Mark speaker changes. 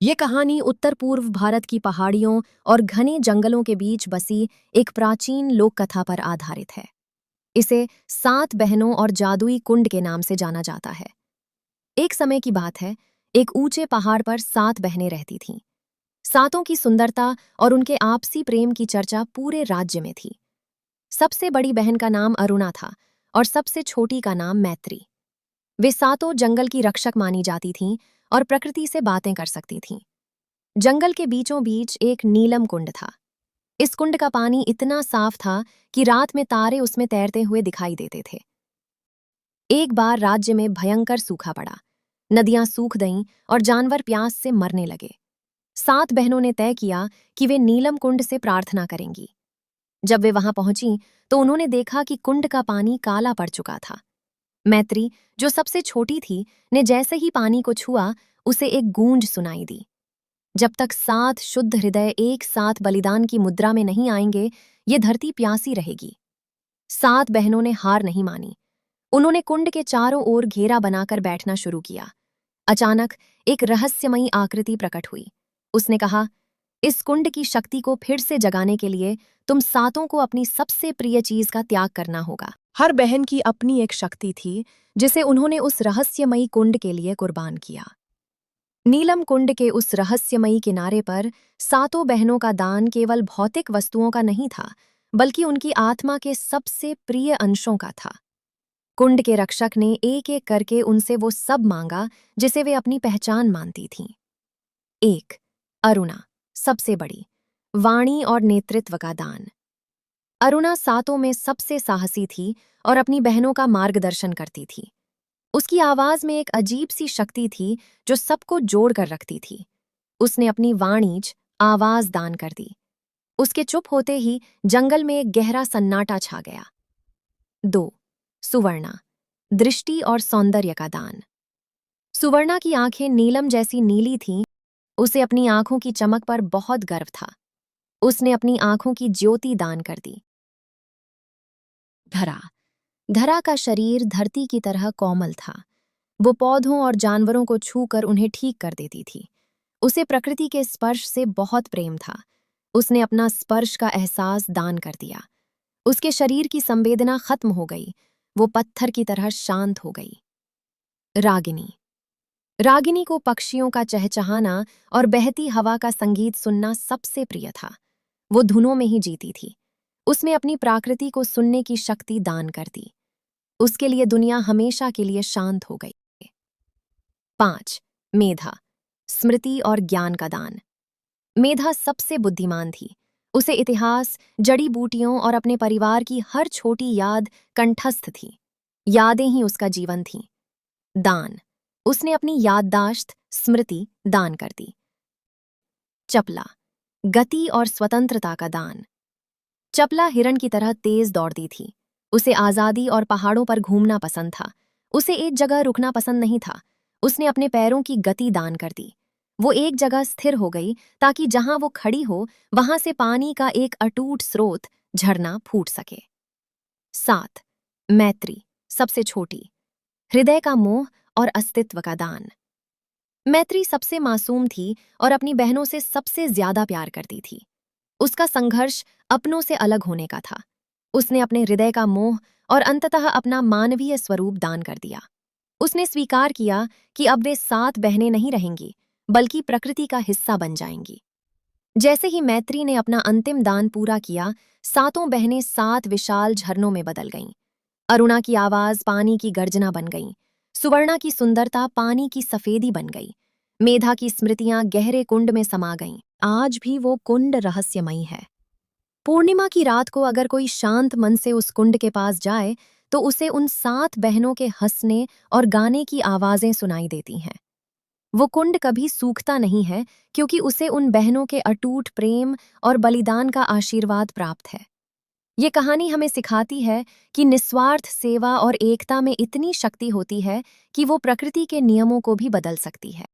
Speaker 1: ये कहानी उत्तर पूर्व भारत की पहाड़ियों और घने जंगलों के बीच बसी एक प्राचीन लोक कथा पर आधारित है। इसे 7 बहनों और जादुई कुंड के नाम से जाना जाता है। एक समय की बात है, एक ऊंचे पहाड़ पर 7 बहनें रहती थीं। सातों की सुंदरता और उनके आपसी प्रेम की चर्चा पूरे राज्य में थी। सबसे बड़ी बहन का नाम अरुणा था और सबसे छोटी का नाम मैत्री। वे सातों जंगल की रक्षक मानी जाती थीं और प्रकृति से बातें कर सकती थीं। जंगल के बीचों बीच एक नीलम कुंड था। इस कुंड का पानी इतना साफ था कि रात में तारे उसमें तैरते हुए दिखाई देते थे। एक बार राज्य में भयंकर सूखा पड़ा। नदियां सूख गईं और जानवर प्यास से मरने लगे। 7 बहनों ने तय किया कि वे नीलम कुंड से प्रार्थना करेंगी। जब वे वहां पहुंची तो उन्होंने देखा कि कुंड का पानी काला पड़ चुका था। मैत्री, जो सबसे छोटी थी, ने जैसे ही पानी को छुआ, उसे एक गूंज सुनाई दी। जब तक 7 शुद्ध हृदय एक साथ बलिदान की मुद्रा में नहीं आएंगे, ये धरती प्यासी रहेगी। 7 बहनों ने हार नहीं मानी। उन्होंने कुंड के चारों ओर घेरा बनाकर बैठना शुरू किया। अचानक एक रहस्यमयी आकृति प्रकट हुई। उसने कहा, इस कुंड की शक्ति को फिर से जगाने के लिए तुम सातों को अपनी सबसे प्रिय चीज का त्याग करना होगा। हर बहन की अपनी एक शक्ति थी, जिसे उन्होंने उस रहस्यमयी कुंड के लिए कुर्बान किया। नीलम कुंड के उस रहस्यमयी किनारे पर सातों बहनों का दान केवल भौतिक वस्तुओं का नहीं था, बल्कि उनकी आत्मा के सबसे प्रिय अंशों का था। कुंड के रक्षक ने एक एक करके उनसे वो सब मांगा जिसे वे अपनी पहचान मानती थीं। 1. अरुणा, सबसे बड़ी, वाणी और नेतृत्व का दान। अरुणा सातों में सबसे साहसी थी और अपनी बहनों का मार्गदर्शन करती थी। उसकी आवाज में एक अजीब सी शक्ति थी जो सबको जोड़ कर रखती थी। उसने अपनी वाणिज आवाज दान कर दी। उसके चुप होते ही जंगल में एक गहरा सन्नाटा छा गया। 2. सुवर्णा, दृष्टि और सौंदर्य का दान। सुवर्णा की आंखें नीलम जैसी नीली थीं। उसे अपनी आंखों की चमक पर बहुत गर्व था। उसने अपनी आंखों की ज्योति दान कर दी। धरा, धरा का शरीर धरती की तरह कोमल था। वो पौधों और जानवरों को छूकर उन्हें ठीक कर देती थी। उसे प्रकृति के स्पर्श से बहुत प्रेम था। उसने अपना स्पर्श का एहसास दान कर दिया। उसके शरीर की संवेदना खत्म हो गई। वो पत्थर की तरह शांत हो गई। रागिनी, रागिनी को पक्षियों का चहचहाना और बहती हवा का संगीत सुनना सबसे प्रिय था। वो धुनों में ही जीती थी। उसने अपनी प्रकृति को सुनने की शक्ति दान कर दी। उसके लिए दुनिया हमेशा के लिए शांत हो गई। 5. मेधा, स्मृति और ज्ञान का दान। मेधा सबसे बुद्धिमान थी। उसे इतिहास, जड़ी बूटियों और अपने परिवार की हर छोटी याद कंठस्थ थी। यादें ही उसका जीवन थीं। दान, उसने अपनी याददाश्त, स्मृति दान कर दी। चपला, गति और स्वतंत्रता का दान। चपला हिरण की तरह तेज दौड़ती थी। उसे आजादी और पहाड़ों पर घूमना पसंद था। उसे एक जगह रुकना पसंद नहीं था। उसने अपने पैरों की गति दान कर दी। वो एक जगह स्थिर हो गई ताकि जहां वो खड़ी हो वहां से पानी का एक अटूट स्रोत, झरना फूट सके। 7. मैत्री, सबसे छोटी, हृदय का मोह और अस्तित्व का दान। मैत्री सबसे मासूम थी और अपनी बहनों से सबसे ज्यादा प्यार करती थी। उसका संघर्ष अपनों से अलग होने का था। उसने अपने हृदय का मोह और अंततः अपना मानवीय स्वरूप दान कर दिया। उसने स्वीकार किया कि अब वे 7 बहनें नहीं रहेंगी, बल्कि प्रकृति का हिस्सा बन जाएंगी। जैसे ही मैत्री ने अपना अंतिम दान पूरा किया, सातों बहनें 7 विशाल झरनों में बदल गईं। अरुणा की आवाज पानी की गर्जना बन गई। सुवर्णा की सुंदरता पानी की सफेदी बन गई। मेधा की स्मृतियां गहरे कुंड में समा गईं। आज भी वो कुंड रहस्यमयी है। पूर्णिमा की रात को अगर कोई शांत मन से उस कुंड के पास जाए तो उसे उन 7 बहनों के हंसने और गाने की आवाजें सुनाई देती हैं। वो कुंड कभी सूखता नहीं है, क्योंकि उसे उन बहनों के अटूट प्रेम और बलिदान का आशीर्वाद प्राप्त है। ये कहानी हमें सिखाती है कि निस्वार्थ सेवा और एकता में इतनी शक्ति होती है कि वो प्रकृति के नियमों को भी बदल सकती है।